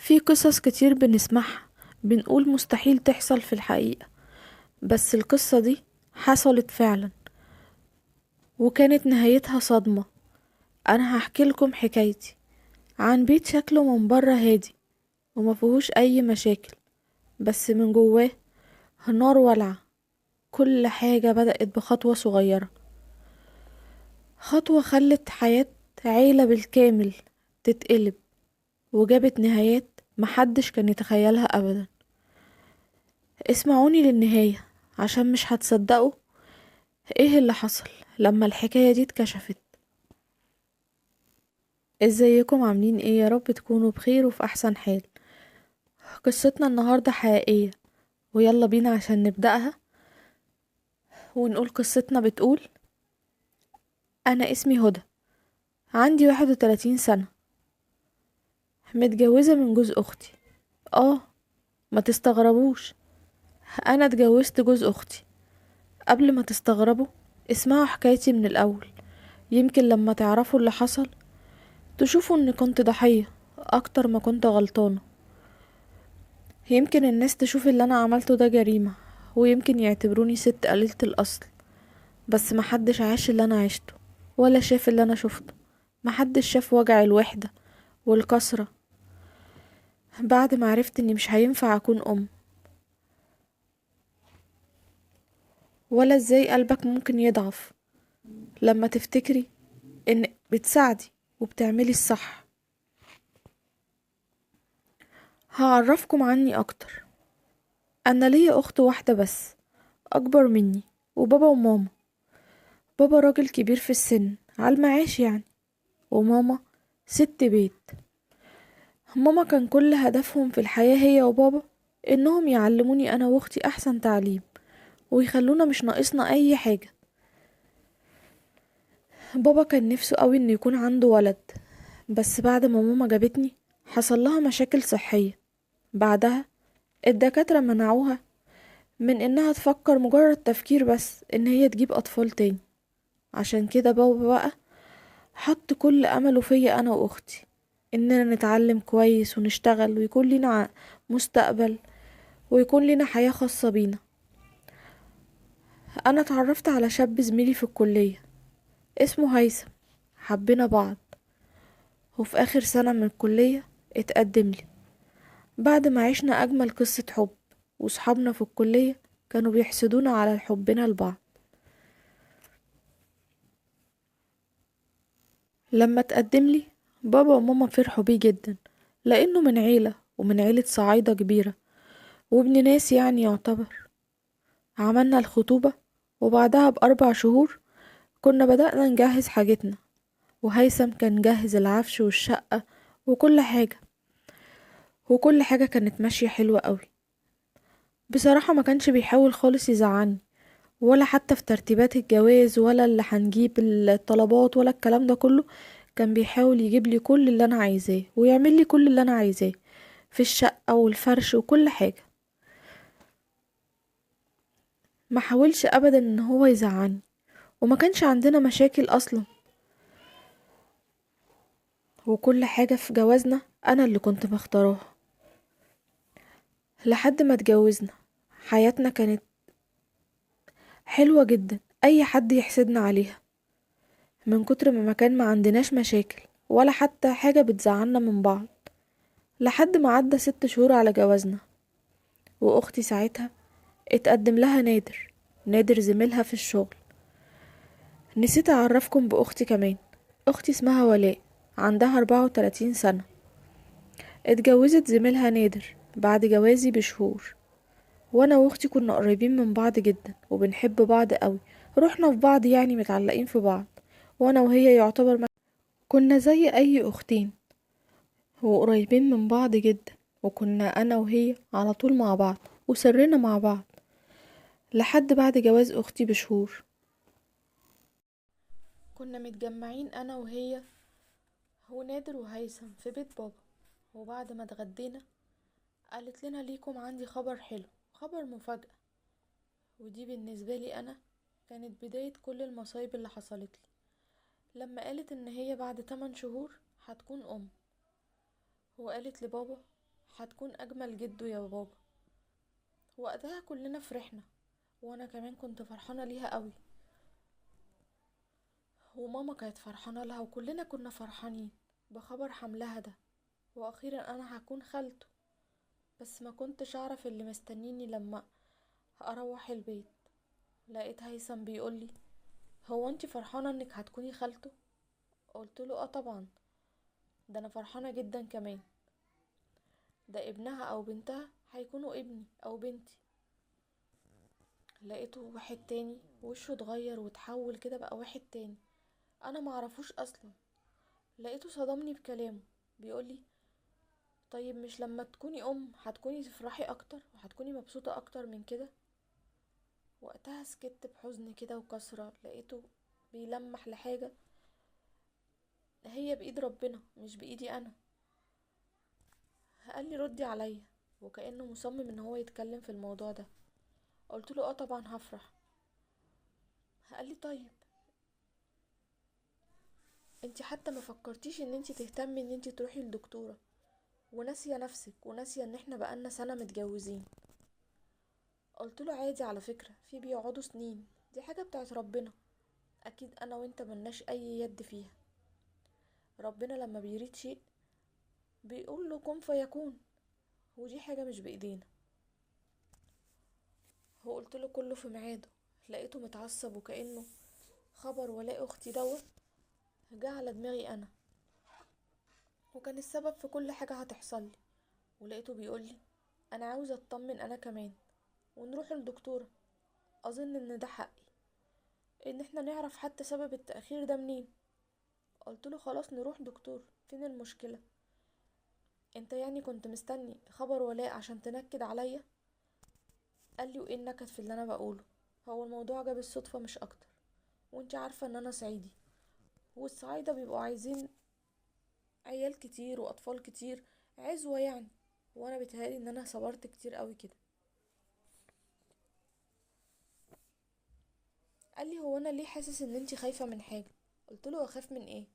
في قصص كتير بنسمعها، بنقول مستحيل تحصل في الحقيقة، بس القصة دي حصلت فعلا وكانت نهايتها صدمة. انا هحكي لكم حكايتي عن بيت شكله من بره هادي ومفيهوش اي مشاكل، بس من جواه نار والعة. كل حاجة بدأت بخطوة صغيرة، خطوة خلت حياة عيلة بالكامل تتقلب وجابت نهايات محدش كان يتخيلها أبدا. اسمعوني للنهاية عشان مش هتصدقوا ايه اللي حصل لما الحكاية دي اتكشفت. ازيكم عاملين ايه؟ يا رب تكونوا بخير وفي احسن حال. قصتنا النهاردة حقيقية، ويلا بينا عشان نبدأها ونقول قصتنا. بتقول: انا اسمي هدى، عندي 31 سنة، متجوزة من جوز اختي. اه، ما تستغربوش، انا اتجوزت جوز اختي. قبل ما تستغربوا اسمعوا حكايتي من الاول، يمكن لما تعرفوا اللي حصل تشوفوا اني كنت ضحية اكتر ما كنت غلطانة. يمكن الناس تشوف اللي انا عملته ده جريمة، ويمكن يعتبروني ست قليلة الاصل، بس محدش عاش اللي انا عشته ولا شاف اللي انا شفته. محدش شاف وجع الوحدة والكسرة بعد ما عرفت اني مش هينفع اكون ام، ولا ازاي قلبك ممكن يضعف لما تفتكري ان بتساعدي وبتعملي الصح. هعرفكم عني اكتر. انا ليا اخت واحدة بس اكبر مني، وبابا وماما. بابا راجل كبير في السن على المعاش يعني، وماما ست بيت. ماما كان كل هدفهم في الحياة هي وبابا انهم يعلموني انا واختي احسن تعليم ويخلونا مش ناقصنا اي حاجة. بابا كان نفسه قوي انه يكون عنده ولد، بس بعد ما ماما جابتني حصل لها مشاكل صحية. بعدها الدكاترة منعوها من انها تفكر مجرد تفكير بس ان هي تجيب اطفال تاني. عشان كده بابا بقى حط كل امله فيا انا واختي، اننا نتعلم كويس ونشتغل ويكون لنا مستقبل ويكون لنا حياة خاصة بينا. انا اتعرفت على شاب زميلي في الكلية اسمه هيثم، حبينا بعض، وفي اخر سنة من الكلية اتقدم لي بعد ما عشنا اجمل قصة حب. وصحابنا في الكلية كانوا بيحسدونا على حبنا لبعض. لما اتقدم لي بابا وماما فرحوا بيه جدا، لانه من عيلة ومن عيلة صعايدة كبيرة وابن ناس يعني يعتبر. عملنا الخطوبة، وبعدها ب4 شهور كنا بدأنا نجهز حاجتنا، وهيثم كان جهز العفش والشقة وكل حاجة، وكل حاجة كانت ماشية حلوة قوي. بصراحة ما كانش بيحاول خالص يزعلني، ولا حتى في ترتيبات الجواز ولا اللي هنجيب الطلبات ولا الكلام ده كله. كان بيحاول يجيب لي كل اللي انا عايزاه ويعمل لي كل اللي انا عايزاه في الشقة والفرش وكل حاجة. ما حاولش ابدا ان هو يزعلني، وما كانش عندنا مشاكل اصلا، وكل حاجة في جوازنا انا اللي كنت مختاراها. لحد ما اتجوزنا حياتنا كانت حلوة جدا، اي حد يحسدنا عليها من كتر ما عندناش مشاكل ولا حتى حاجة بتزعلنا من بعض. لحد ما عدى 6 شهور على جوازنا، واختي ساعتها اتقدم لها نادر زميلها في الشغل. نسيت اعرفكم باختي كمان. اختي اسمها ولاء، عندها 34 سنة، اتجوزت زميلها نادر بعد جوازي بشهور. وانا واختي كنا قريبين من بعض جدا وبنحب بعض قوي، روحنا في بعض يعني متعلقين في بعض. وانا وهي يعتبر كنا زي اي اختين وقريبين من بعض جدا، وكنا انا وهي على طول مع بعض وسرنا مع بعض. لحد بعد جواز اختي بشهور كنا متجمعين انا وهي ونادر وهيثم في بيت بابا. وبعد ما اتغدينا قالت لنا: ليكم عندي خبر حلو، خبر مفاجأة. ودي بالنسبة لي انا كانت بداية كل المصايب اللي حصلت لي. لما قالت ان هي بعد 8 شهور هتكون ام، وقالت لبابا: وهتكون اجمل جده يا بابا. وقتها كلنا فرحنا، وانا كمان كنت فرحانة ليها قوي، وماما كانت فرحانة لها، وكلنا كنا فرحانين بخبر حملها ده. واخيرا انا هكون خالته. بس ما كنتش اعرف اللي مستنيني لما اروح البيت. لقيت هيثم بيقولي: هو انتي فرحانة انك هتكوني خالته؟ قلت له: اه طبعا، ده انا فرحانة جدا كمان. ده ابنها او بنتها هيكونوا ابني او بنتي. لقيته واحد تاني وشه اتغير وتحول كده بقى واحد تاني، انا معرفوش اصلا. لقيته صدمني بكلامه، بيقولي: طيب مش لما تكوني هتكوني تفرحي اكتر وهتكوني مبسوطة اكتر من كده؟ وقتها سكت بحزن كده وكسرة. لقيته بيلمح لحاجة هي بإيد ربنا مش بإيدي أنا. قال لي: ردي عليا، وكأنه مصمم ان هو يتكلم في الموضوع ده. قلت له: اه طبعا هفرح. قال لي: طيب انتي حتى ما فكرتيش ان انتي تهتمي ان انتي تروحي للدكتورة، وناسية نفسك وناسية ان احنا بقالنا سنة متجوزين؟ قلت له: عادي على فكرة، في بيقعدوا سنين، دي حاجة بتاعت ربنا، اكيد انا وانت ملناش اي يد فيها. ربنا لما بيريد شيء بيقول له كن فيكون، ودي حاجة مش بايدينا. هو قلت له كله في ميعاده. لقيته متعصب وكأنه خبر ولاء اختي دوت جه على دماغي انا، وكان السبب في كل حاجة هتحصل لي. ولقيته بيقولي: انا عاوز اطمن انا كمان، ونروح للدكتورة، اظن ان ده حقي، ان احنا نعرف حتى سبب التأخير ده منين. قلت له: خلاص نروح دكتور، فين المشكلة؟ انت يعني كنت مستني خبر ولاء عشان تنكد عليا؟ قال لي: وايه النكد في اللي انا بقوله؟ هو الموضوع جه بالصدفة مش اكتر، وانت عارفة ان انا صعيدي، والصعايدة بيبقوا عايزين عيال كتير واطفال كتير، عزوة يعني، وانا بيتهيألي ان انا صبرت كتير قوي كده. قال لي: هو انا ليه حاسس ان انتي خايفة من حاجة؟ قلت له: اخاف من ايه؟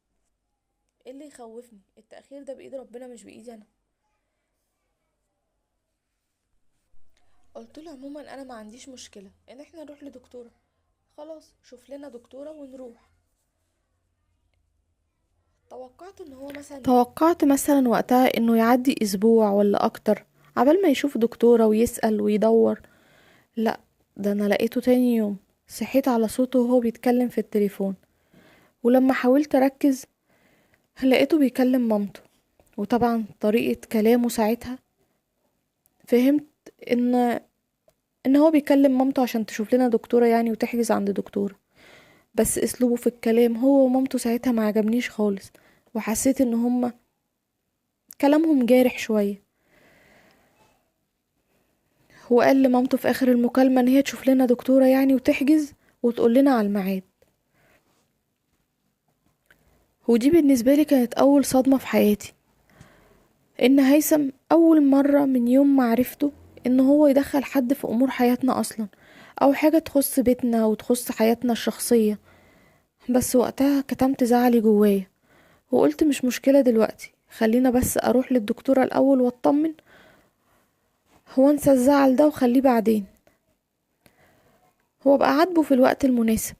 ايه اللي يخوفني؟ التأخير ده بايد ربنا مش بايدي انا. قلت له: عموما انا ما عنديش مشكلة ان احنا نروح لدكتورة، خلاص شوف لنا دكتورة ونروح. توقعت مثلا وقتها انه يعدي اسبوع ولا اكتر عبال ما يشوف دكتورة ويسأل ويدور. لا، ده انا لقيته تاني يوم صحيت على صوته وهو بيتكلم في التليفون، ولما حاولت اركز لقيته بيكلم مامته. وطبعا طريقة كلامه ساعتها فهمت ان ان هو بيكلم مامته عشان تشوف لنا دكتورة يعني وتحجز عند دكتورة. بس اسلوبه في الكلام هو ومامته ساعتها ما عجبنيش خالص، وحسيت ان هما كلامهم جارح شوية. هو قال لمامته في اخر المكالمة ان هي تشوف لنا دكتورة يعني وتحجز وتقول لنا على الميعاد. ودي بالنسبة لي كانت اول صدمة في حياتي، ان هيثم اول مرة من يوم ما عرفته ان هو يدخل حد في امور حياتنا اصلا، او حاجة تخص بيتنا وتخص حياتنا الشخصية. بس وقتها كتمت زعلي جوايا، وقلت مش مشكلة دلوقتي، خلينا بس اروح للدكتورة الاول واطمن، هو انسى الزعل ده وخليه بعدين. هو بقى عاتبه في الوقت المناسب.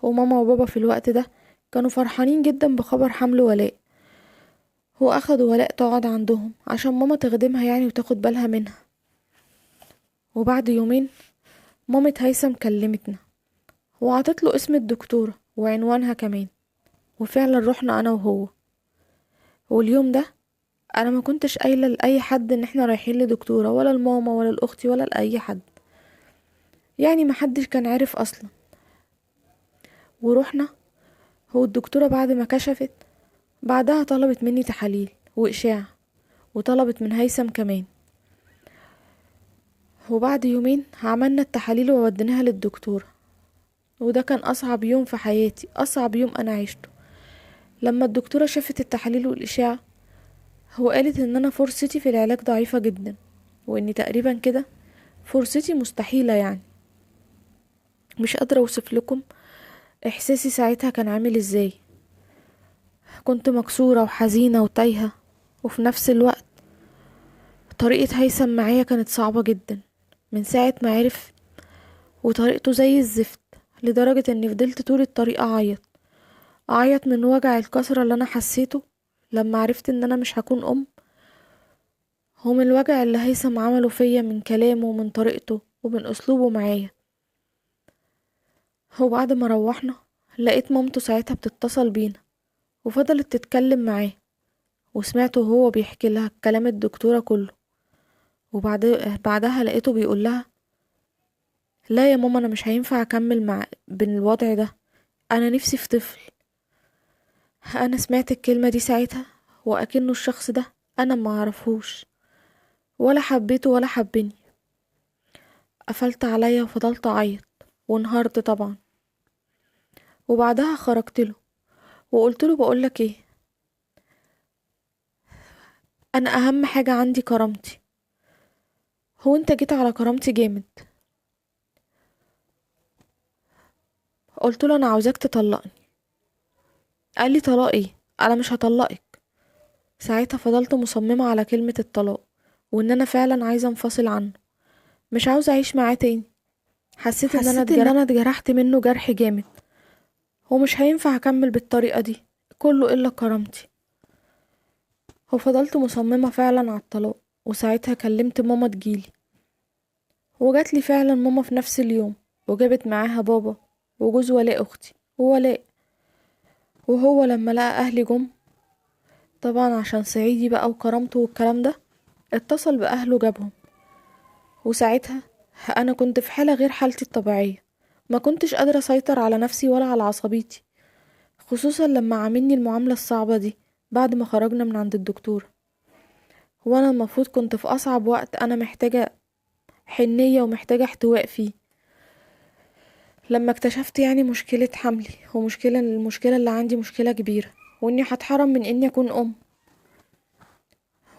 وماما وبابا في الوقت ده كانوا فرحانين جدا بخبر حمل ولاء، هو اخدوا ولاء تقعد عندهم عشان ماما تخدمها يعني وتاخد بالها منها. وبعد يومين مامة هيثم كلمتنا وعطت له اسم الدكتورة وعنوانها كمان، وفعلا رحنا انا وهو. واليوم ده انا ما كنتش قايله لاي حد ان احنا رايحين لدكتوره، ولا لماما ولا لاختي ولا لاي حد، يعني ما حدش كان عارف اصلا. ورحنا، هو الدكتوره بعد ما كشفت بعدها طلبت مني تحاليل واشاعه، وطلبت من هيثم كمان. وبعد يومين عملنا التحاليل ووديناها للدكتوره. وده كان اصعب يوم في حياتي، اصعب يوم انا عشته. لما الدكتوره شافت التحاليل والاشاعه، هو قالت ان انا فرصتي في العلاج ضعيفه جدا، واني تقريبا كده فرصتي مستحيله يعني. مش قادره اوصف لكم احساسي ساعتها كان عامل ازاي. كنت مكسوره وحزينه وتايهه، وفي نفس الوقت طريقة هيثم معايا كانت صعبة جدا من ساعة ما عرف، وطريقته زي الزفت، لدرجة اني فضلت طول الطريق اعيط من وجع الكسرة اللي انا حسيته لما عرفت ان انا مش هكون ام، هو من الوجع اللي هيثم عمله فيا من كلامه ومن طريقته ومن اسلوبه معايا. هو بعد ما روحنا لقيت مامته ساعتها بتتصل بينا وفضلت تتكلم معاه، وسمعته وهو بيحكي لها كلام الدكتورة كله. بعدها لقيته بيقول لها: لا يا ماما، انا مش هينفع اكمل مع بالوضع ده، انا نفسي في طفل. انا سمعت الكلمة دي ساعتها واكنه الشخص ده انا ما اعرفهوش ولا حبيته ولا حبني. قفلت عليا وفضلت اعيط وانهارت طبعا. وبعدها خرجت له وقلت له: بقولك ايه، انا اهم حاجة عندي كرامتي. هو انت جيت على كرامتي جامد. قلت له: انا عاوزاك تطلقني. قال لي: طلاق ايه؟ انا مش هطلقك. ساعتها فضلت مصممة على كلمة الطلاق، وان انا فعلا عايزة انفصل عنه، مش عاوزة اعيش معاه تاني. حسيت ان انا اتجرحت منه جرح جامد، ومش هينفع اكمل بالطريقة دي كله الا كرامتي. وفضلت مصممة فعلا على الطلاق. وساعتها كلمت ماما تجيلي، وجات لي فعلا ماما في نفس اليوم، وجابت معاها بابا وجوز ولاء اختي وولاء. وهو لما لقى اهلي جم، طبعا عشان صعيدي بقى وكرامته والكلام ده، اتصل باهله جابهم. وساعتها انا كنت في حالة غير حالتي الطبيعية، ما كنتش قادرة اسيطر على نفسي ولا على عصبيتي، خصوصا لما عاملني المعاملة الصعبة دي بعد ما خرجنا من عند الدكتور. وانا المفروض كنت في اصعب وقت انا محتاجة حنية ومحتاجة احتواء فيه، لما اكتشفت يعني مشكلة حملي المشكلة اللي عندي مشكلة كبيرة، واني هتحرم من اني اكون ام.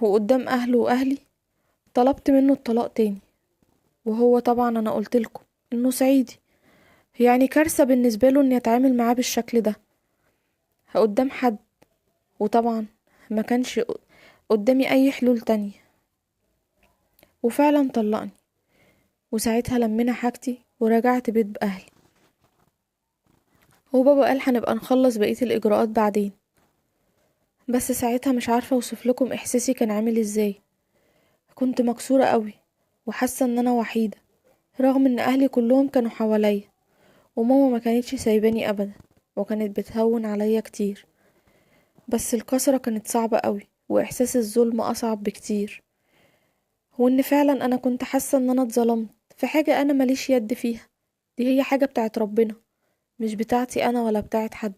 وقدام اهله واهلي طلبت منه الطلاق تاني. وهو طبعا انا قلتلكم انه صعيدي، يعني كارثة بالنسبة له اني اتعامل معاه بالشكل ده قدام حد. وطبعا ما كانش قدامي اي حلول تانية، وفعلا طلقني. وساعتها لمينا حاجتي ورجعت بيت بأهلي. وبابا قال هنبقى نخلص بقية الإجراءات بعدين. بس ساعتها مش عارفة اوصف لكم احساسي كان عامل ازاي. كنت مكسورة قوي وحاسة ان انا وحيدة، رغم ان اهلي كلهم كانوا حواليا، وماما ما كانتش سايباني ابدا، وكانت بتهون عليا كتير. بس الكسرة كانت صعبة قوي، واحساس الظلم اصعب بكتير، وان فعلا انا كنت حاسة ان انا اتظلمت في حاجة انا ماليش يد فيها. دي هي حاجة بتاعت ربنا، مش بتاعتي انا ولا بتاعت حد.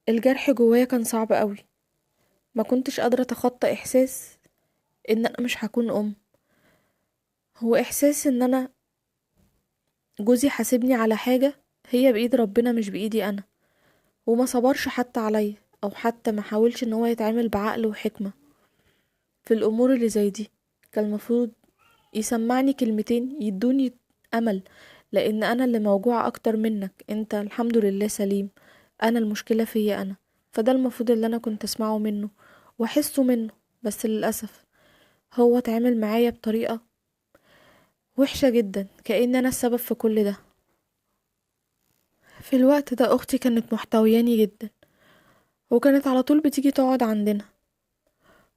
الجرح جوايا كان صعب قوي، ما كنتش قادرة اتخطى احساس ان انا مش هكون ام. هو احساس ان انا جوزي حاسبني على حاجة هي بايد ربنا مش بايدي انا، وما صبرش حتى عليا، او حتى ما حاولش ان هو يتعامل بعقل وحكمة في الامور اللي زي دي. كان المفروض يسمعني كلمتين يدوني امل، لان انا اللي موجوعة اكتر منك، انت الحمد لله سليم، انا المشكلة فيا انا. فده المفروض اللي انا كنت اسمعه منه واحسه منه. بس للأسف هو اتعامل معايا بطريقة وحشة جدا، كأن انا السبب في كل ده. في الوقت ده اختي كانت محتوياني جدا، وكانت على طول بتيجي تقعد عندنا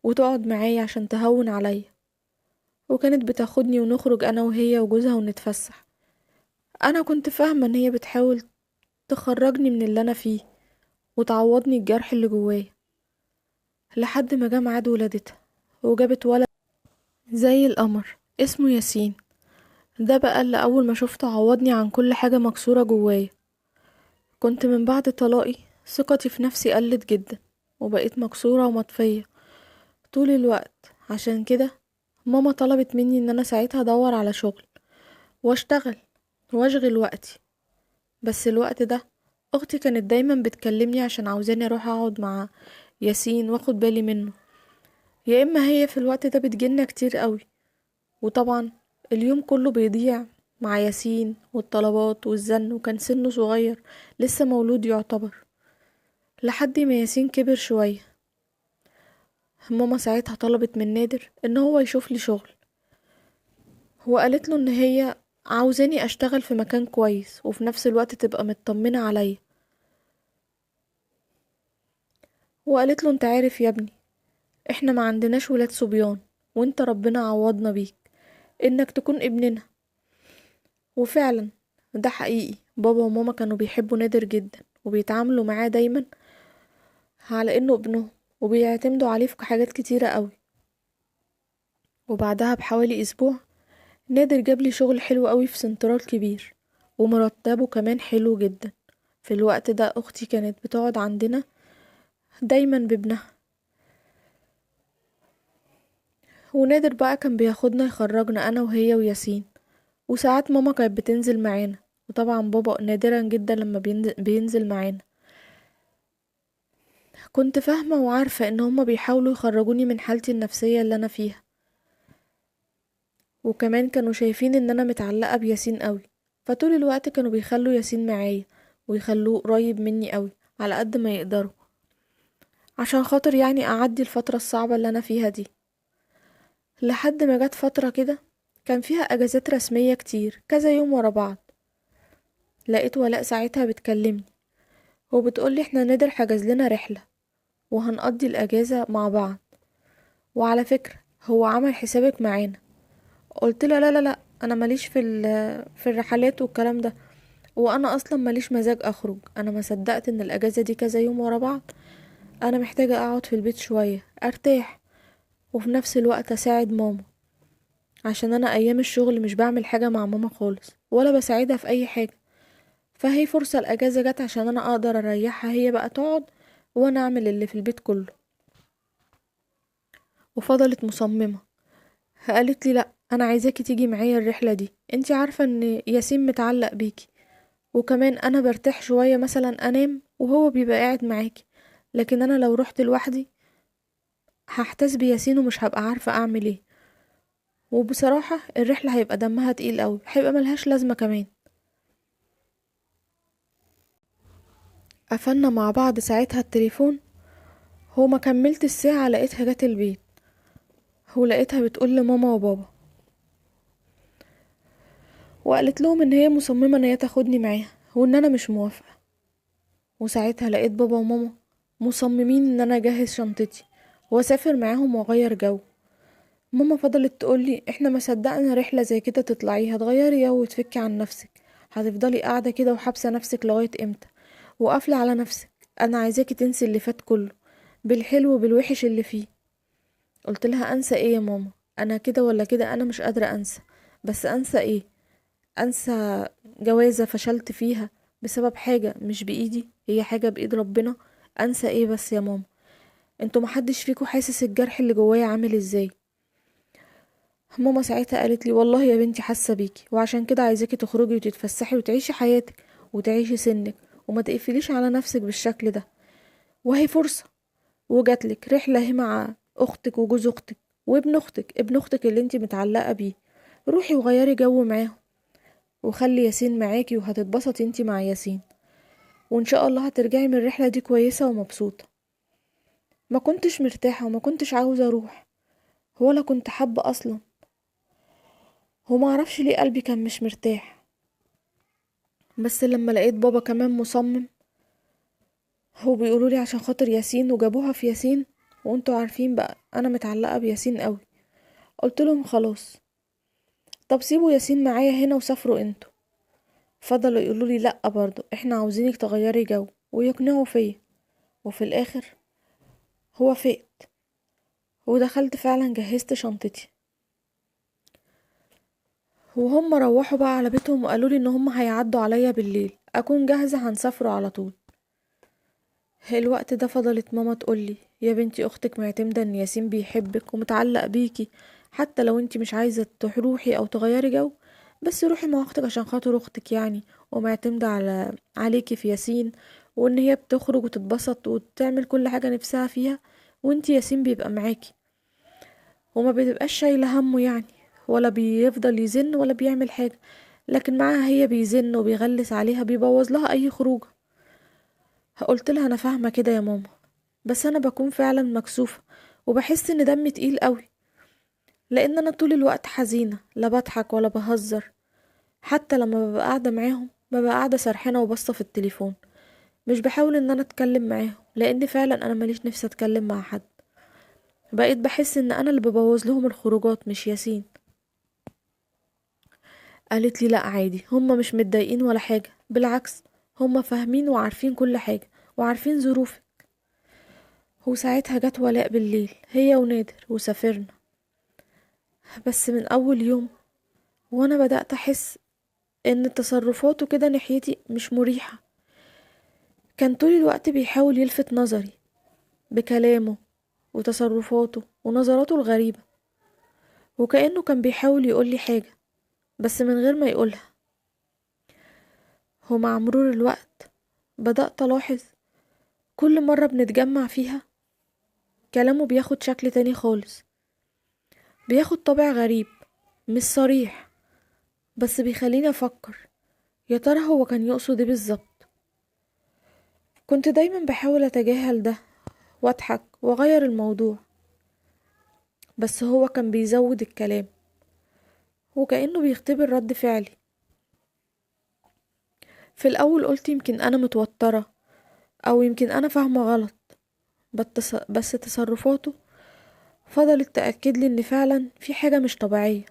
وتقعد معايا عشان تهون عليا، وكانت بتاخدني ونخرج انا وهي وجوزها ونتفسح. انا كنت فاهمة ان هي بتحاول تخرجني من اللي انا فيه وتعوضني الجرح اللي جوايا، لحد ما جه ميعاد ولادتها وجابت ولد زي القمر اسمه ياسين. ده بقى اللي اول ما شفته عوضني عن كل حاجة مكسورة جوايا. كنت من بعد طلاقي ثقتي في نفسي قلت جدا، وبقيت مكسورة ومطفية طول الوقت. عشان كده ماما طلبت مني ان انا ساعتها ادور على شغل واشتغل واشغل وقتي. بس الوقت ده اختي كانت دايما بتكلمني عشان عاوزاني اروح اقعد مع ياسين واخد بالي منه، يا اما هي في الوقت ده بتجيلنا كتير قوي. وطبعا اليوم كله بيضيع مع ياسين والطلبات والزن، وكان سنه صغير لسه مولود يعتبر. لحد ما ياسين كبر شوية ماما ساعتها طلبت من نادر ان هو يشوف لي شغل، وقالت له ان هي عاوزاني اشتغل في مكان كويس وفي نفس الوقت تبقى مطمنة عليا. وقالت له انت عارف يا ابني، احنا ما عندناش ولاد صبيان، وانت ربنا عوضنا بيك انك تكون ابننا. وفعلا ده حقيقي، بابا وماما كانوا بيحبوا نادر جدا وبيتعاملوا معاه دايما على انه ابنهم، وبيعتمدوا عليه في حاجات كتيرة قوي. وبعدها بحوالي اسبوع نادر جاب لي شغل حلو قوي في سنترال كبير، ومرتبه كمان حلو جدا. في الوقت ده اختي كانت بتقعد عندنا دايما بابنها، ونادر بقى كان بياخدنا يخرجنا انا وهي وياسين، وساعات ماما كانت بتنزل معانا، وطبعا بابا نادرا جدا لما بينزل معانا. كنت فاهمة وعارفة ان هما بيحاولوا يخرجوني من حالتي النفسية اللي انا فيها، وكمان كانوا شايفين ان انا متعلقة بياسين قوي، فطول الوقت كانوا بيخلوا ياسين معايا ويخلوه قريب مني قوي على قد ما يقدروا، عشان خاطر يعني اعدي الفترة الصعبة اللي انا فيها دي. لحد ما جت فترة كده كان فيها اجازات رسمية كتير كذا يوم ورا بعض. لقيت ولاء ساعتها بتكلمني وبتقولي احنا نادر حجز لنا رحلة وهنقضي الاجازة مع بعض، وعلى فكرة هو عمل حسابك معانا. قلت له لا لا لا، انا ماليش في الرحلات والكلام ده، وانا اصلا ماليش مزاج اخرج. انا ما صدقت ان الاجازة دي كذا يوم ورا بعض، انا محتاجة اقعد في البيت شوية ارتاح، وفي نفس الوقت اساعد ماما، عشان انا ايام الشغل مش بعمل حاجة مع ماما خالص ولا بساعدها في اي حاجة. فهي فرصة الاجازة جت عشان انا اقدر اريحها، هي بقى تقعد وانا اعمل اللي في البيت كله. وفضلت مصممة، قالت لي لا، انا عايزاكي تيجي معايا الرحلة دي، انتي عارفة ان ياسين متعلق بيكي، وكمان انا برتاح شوية مثلا انام وهو بيبقى قاعد معاكي، لكن انا لو رحت لوحدي هحتاس بياسين ومش هبقى عارفة اعمل ايه، وبصراحة الرحلة هيبقى دمها تقيل قوي، هيبقى ملهاش لازمة كمان. قفلنا مع بعض ساعتها التليفون، هو ما كملت الساعة لقيتها جت البيت، ولقيتها بتقول لماما وبابا، وقالت لهم ان هي مصممة ان هي تاخدني معاها وان انا مش موافقة. وساعتها لقيت بابا وماما مصممين ان انا اجهز شنطتي واسافر معاهم واغير جو. ماما فضلت تقولي احنا ما صدقنا رحلة زي كده تطلعيها، تغيري جو وتفكي عن نفسك، هتفضلي قاعدة كده وحابسة نفسك لغاية امتى وقافلة على نفسك؟ انا عايزاكي تنسي اللي فات كله بالحلو وبالوحش اللي فيه. قلت لها انسى ايه يا ماما؟ انا كده ولا كده انا مش قادرة انسى، بس انسى ايه؟ انسى جوازة فشلت فيها بسبب حاجة مش بايدي، هي حاجة بايد ربنا؟ انسى ايه بس يا ماما؟ انتوا محدش فيكوا حاسس الجرح اللي جوايا عامل ازاي. ماما ساعتها قالت لي والله يا بنتي حاسه بيكي، وعشان كده عايزاكي تخرجي وتتفسحي وتعيشي حياتك وتعيشي سنك، وما تقفليش على نفسك بالشكل ده، وهي فرصه وجاتلك رحله اهي مع اختك وجوز اختك وابن اختك، ابن اختك اللي انتي متعلقه بيه. روحي وغيري جو معاهم وخلي ياسين معاكي وهتتبسطي انتي مع ياسين، وان شاء الله هترجعي من الرحله دي كويسه ومبسوطه. ما كنتش مرتاحه وما كنتش عاوزه اروح، ولا كنت حابه اصلا، وما اعرفش ليه قلبي كان مش مرتاح. بس لما لقيت بابا كمان مصمم، هو بيقولولي عشان خاطر ياسين وجابوها في ياسين، وانتوا عارفين بقى انا متعلقة بياسين قوي. قلت لهم خلاص، طب سيبوا ياسين معايا هنا وسافروا انتوا. فضلوا يقولولي لا برضو احنا عاوزينك تغيري جو ويقنعوا فيا. وفي الاخر هو فقت، ودخلت فعلا جهزت شنطتي، وهم روحوا بقى على بيتهم وقالولي ان هم هيعدوا عليا بالليل اكون جاهزة هنسافروا على طول. الوقت ده فضلت ماما تقولي يا بنتي اختك معتمدة ان ياسين بيحبك ومتعلق بيكي، حتى لو انتي مش عايزة تروحي او تغيري جو، بس روحي مع اختك عشان خاطر اختك يعني، ومعتمدة عليكي في ياسين، وان هي بتخرج وتتبسط وتعمل كل حاجة نفسها فيها، وانتي ياسين بيبقى معاكي وما بتبقاش شايلة همه يعني، ولا بيفضل يزن ولا بيعمل حاجة، لكن معاها هي بيزن وبيغلس عليها بيبوظ لها اي خروج. قلت لها انا فاهمة كده يا ماما، بس انا بكون فعلا مكسوفة وبحس ان دمي تقيل قوي، لان انا طول الوقت حزينة، لا بضحك ولا بهزر. حتى لما ببقى قاعدة معاهم ببقى قاعدة سرحانة وباصة في التليفون، مش بحاول ان انا اتكلم معاهم، لان فعلا انا ماليش نفسي اتكلم مع حد. بقيت بحس ان انا اللي ببوظ لهم الخروجات مش ياسين. قالت لي لا عادي، هما مش متضايقين ولا حاجة، بالعكس هما فاهمين وعارفين كل حاجة وعارفين ظروفي. وساعتها جت ولاء بالليل هي ونادر وسافرنا. بس من اول يوم وانا بدأت احس ان تصرفاته كده ناحيتي مش مريحة. كان طول الوقت بيحاول يلفت نظري بكلامه وتصرفاته ونظراته الغريبة، وكأنه كان بيحاول يقولي حاجة بس من غير ما يقولها. ومع مرور الوقت بدأت ألاحظ كل مرة بنتجمع فيها كلامه بياخد شكل تاني خالص، بياخد طابع غريب مش صريح، بس بيخليني أفكر يا ترى هو كان يقصد ايه بالظبط. كنت دايما بحاول أتجاهل ده واضحك واغير الموضوع، بس هو كان بيزود الكلام وكأنه بيختبر رد فعلي. في الأول قلت يمكن أنا متوترة أو يمكن أنا فاهمة غلط، بس تصرفاته فضلت تأكد لي إن فعلا في حاجة مش طبيعية.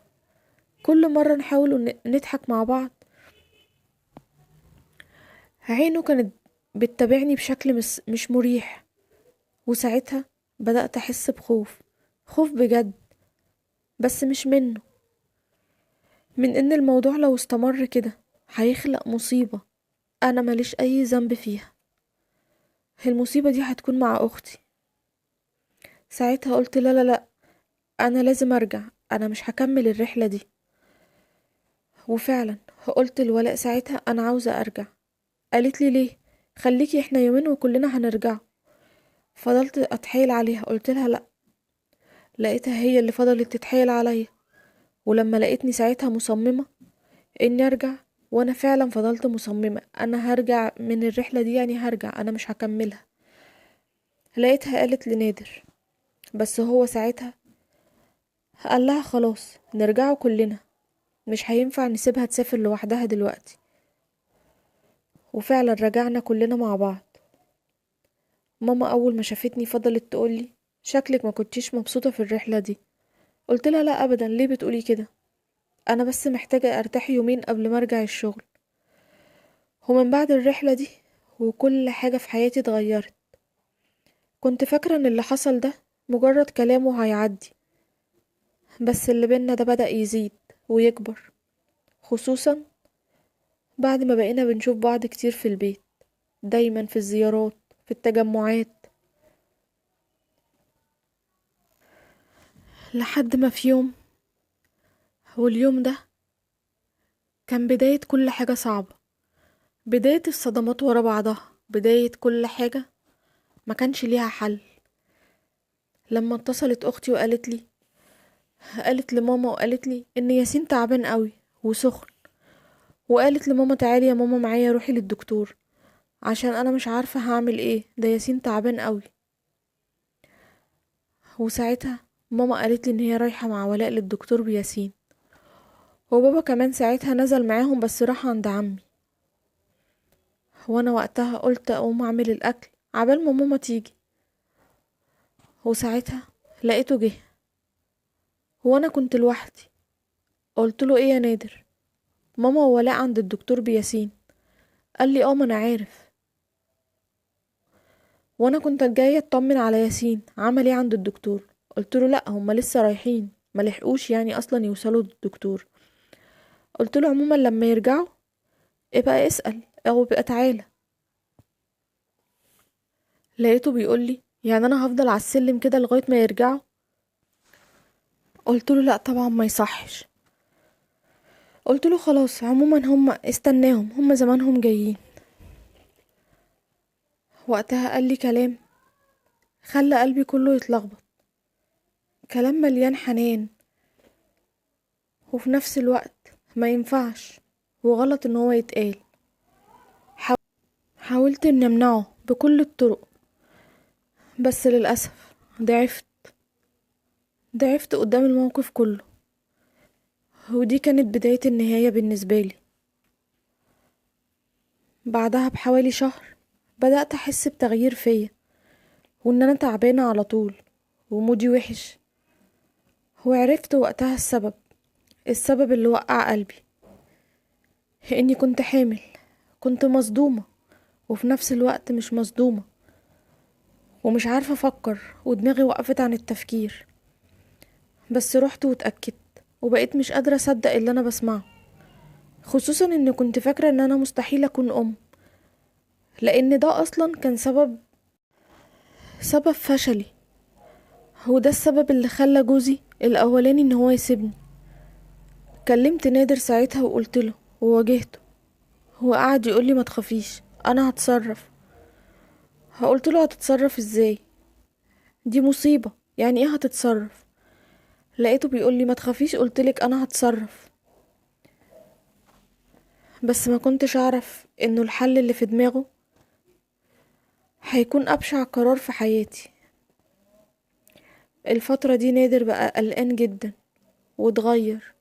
كل مرة نحاول نضحك مع بعض عينه كانت بتتابعني بشكل مش مريح. وساعتها بدأت أحس بخوف، خوف بجد، بس مش منه، من إن الموضوع لو استمر كده هيخلق مصيبة أنا ماليش أي ذنب فيها. المصيبة دي هتكون مع أختي. ساعتها قلت لا لا لا، أنا لازم أرجع، أنا مش هكمل الرحلة دي. وفعلا قلت لولاء ساعتها أنا عاوزة أرجع. قالت لي ليه؟ خليكي احنا يومين وكلنا هنرجع. فضلت أتحايل عليها، قلت لها لا، لقيتها هي اللي فضلت تتحايل عليا. ولما لقيتني ساعتها مصممة إني أرجع، وأنا فعلا فضلت مصممة أنا هرجع من الرحلة دي، يعني هرجع أنا مش هكملها، لقيتها قالت لنادر. بس هو ساعتها قال لها خلاص نرجعوا كلنا، مش هينفع نسيبها تسافر لوحدها دلوقتي. وفعلا رجعنا كلنا مع بعض. ماما اول ما شافتني فضلت تقولي شكلك ما كنتيش مبسوطة في الرحلة دي. قلت لها لا ابدا، ليه بتقولي كده؟ انا بس محتاجة ارتاح يومين قبل ما ارجع الشغل. ومن بعد الرحلة دي وكل حاجة في حياتي اتغيرت. كنت فاكرة ان اللي حصل ده مجرد كلام وهيعدي، بس اللي بينا ده بدأ يزيد ويكبر، خصوصا بعد ما بقينا بنشوف بعض كتير في البيت، دايما في الزيارات، في التجمعات. لحد ما في يوم، واليوم ده كان بداية كل حاجة صعبة، بداية الصدمات ورا بعضها، بداية كل حاجة ما كانش ليها حل. لما اتصلت اختي وقالت لي، قالت لماما وقالت لي ان ياسين تعبان قوي وسخن، وقالت لماما تعالي يا ماما معايا روحي للدكتور عشان انا مش عارفة هعمل ايه، ده ياسين تعبان قوي. وساعتها ماما قالت لي ان هي رايحة مع ولاء للدكتور بياسين، وبابا كمان ساعتها نزل معاهم بس راح عند عمي. وانا وقتها قلت اقوم اعمل الاكل عبال ما ماما تيجي. وساعتها لقيته جه وانا كنت لوحدي. قلت له ايه يا نادر؟ ماما وولاء عند الدكتور بياسين. قال لي اه ما انا عارف. وانا كنت جايه اطمن على ياسين عمل ايه عند الدكتور. قلت له لا هما لسه رايحين، ما لحقوش يعني اصلا يوصلوا للدكتور. قلت له عموما لما يرجعوا ابقى اسأل او ابقى تعالى. لقيته بيقول لي يعني انا هفضل على السلم كده لغايه ما يرجعوا؟ قلت له لا طبعا ما يصحش. قلت له خلاص عموما هما استناهم، هما زمانهم جايين. وقتها قال لي كلام خلى قلبي كله يتلخبط، كلام مليان حنان وفي نفس الوقت ما ينفعش وغلط ان هو يتقال. حاو- حاولت ان امنعه بكل الطرق، بس للأسف ضعفت ضعفت قدام الموقف كله، ودي كانت بداية النهاية بالنسبة لي. بعدها بحوالي شهر بدأت أحس بتغيير فيا، وإن أنا تعبانة على طول ومودي وحش. وعرفت وقتها السبب اللي وقع قلبي، إني كنت حامل. كنت مصدومة، وفي نفس الوقت مش مصدومة، ومش عارفة أفكر، ودماغي وقفت عن التفكير. بس رحت واتأكدت، وبقيت مش قادرة أصدق اللي أنا بسمعه، خصوصا إني كنت فاكرة إن أنا مستحيل أكون أم، لأن ده أصلا كان سبب فشلي. وده السبب اللي خلى جوزي الأولاني إن هو يسيبني. كلمت نادر ساعتها وقلتله وواجهته. هو قعد يقولي ما تخافيش، أنا هتصرف. قلتله هتتصرف ازاي؟ دي مصيبة، يعني ايه هتتصرف؟ لقيته بيقولي ما تخافيش، قلتلك أنا هتصرف. بس ما كنتش أعرف إنه الحل اللي في دماغه هيكون أبشع قرار في حياتي. الفترة دي نادر بقى قلقان جدا واتغير،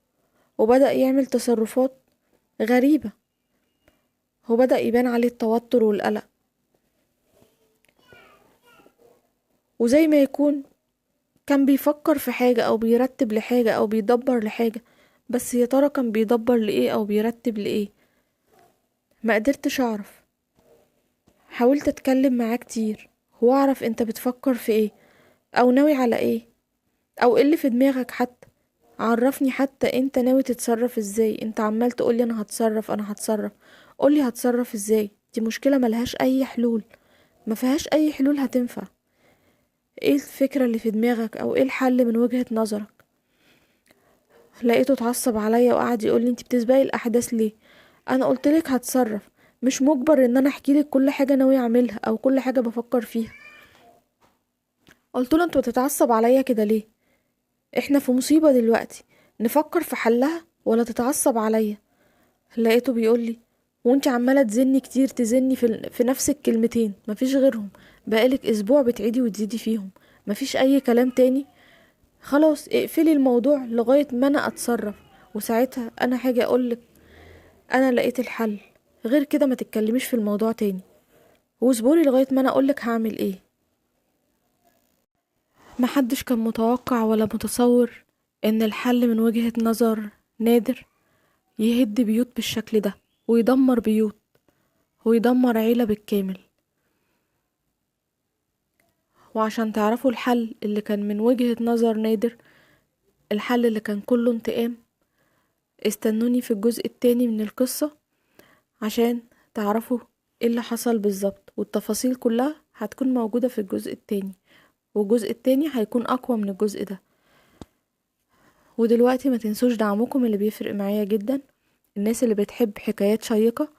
وبدأ يعمل تصرفات غريبة، وبدأ يبان عليه التوتر والقلق، وزي ما يكون كان بيفكر في حاجة أو بيرتب لحاجة أو بيدبر لحاجة. بس يا ترى كان بيدبر لإيه أو بيرتب لإيه؟ ما قدرتش أعرف. حاولت أتكلم معاه كتير وأعرف أنت بتفكر في إيه، أو ناوي على إيه، أو إيه اللي في دماغك. حتى عرفني حتى أنت ناوي تتصرف إزاي. أنت عمال تقولي أنا هتصرف أنا هتصرف، قولي هتصرف إزاي. دي مشكلة ملهاش أي حلول، ما فيهاش أي حلول هتنفع. ايه الفكرة اللي في دماغك او ايه الحل من وجهة نظرك؟ لقيته اتعصب عليا وقعد يقولي انت بتسبقي الاحداث ليه؟ انا قلتلك هتصرف، مش مجبر ان انا احكيلك كل حاجة ناوي اعملها او كل حاجة بفكر فيها. قلتله انت بتتعصب عليا كده ليه؟ احنا في مصيبة دلوقتي، نفكر في حلها ولا تتعصب عليا؟ لقيته بيقولي وانت عمالة تزني كتير، تزني في نفس الكلمتين مفيش غيرهم، بقالك اسبوع بتعيدي وتزيدي فيهم، مفيش اي كلام تاني. خلاص اقفلي الموضوع لغاية ما انا اتصرف، وساعتها انا هاجي اقولك انا لقيت الحل. غير كده ما تتكلميش في الموضوع تاني، واصبري لغاية ما انا اقولك هعمل ايه. محدش كان متوقع ولا متصور ان الحل من وجهة نظر نادر يهد بيوت بالشكل ده، ويدمر بيوت، ويدمر عيلة بالكامل. وعشان تعرفوا الحل اللي كان من وجهة نظر نادر، الحل اللي كان كله انتقام، استنوني في الجزء التاني من القصة عشان تعرفوا ايه اللي حصل بالظبط، والتفاصيل كلها هتكون موجودة في الجزء التاني، والجزء التاني هيكون اقوى من الجزء ده. ودلوقتي ما تنسوش دعمكم اللي بيفرق معايا جدا. الناس اللي بتحب حكايات شيقة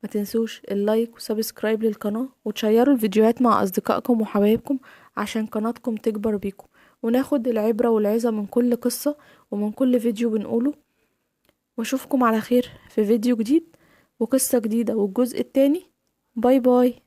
ما تنسوش اللايك وسبسكرايب للقناة، وتشيروا الفيديوهات مع اصدقائكم وحبايبكم عشان قناتكم تكبر بيكم، وناخد العبرة والعظة من كل قصة ومن كل فيديو بنقوله. واشوفكم على خير في فيديو جديد وقصة جديدة والجزء التاني. باي باي.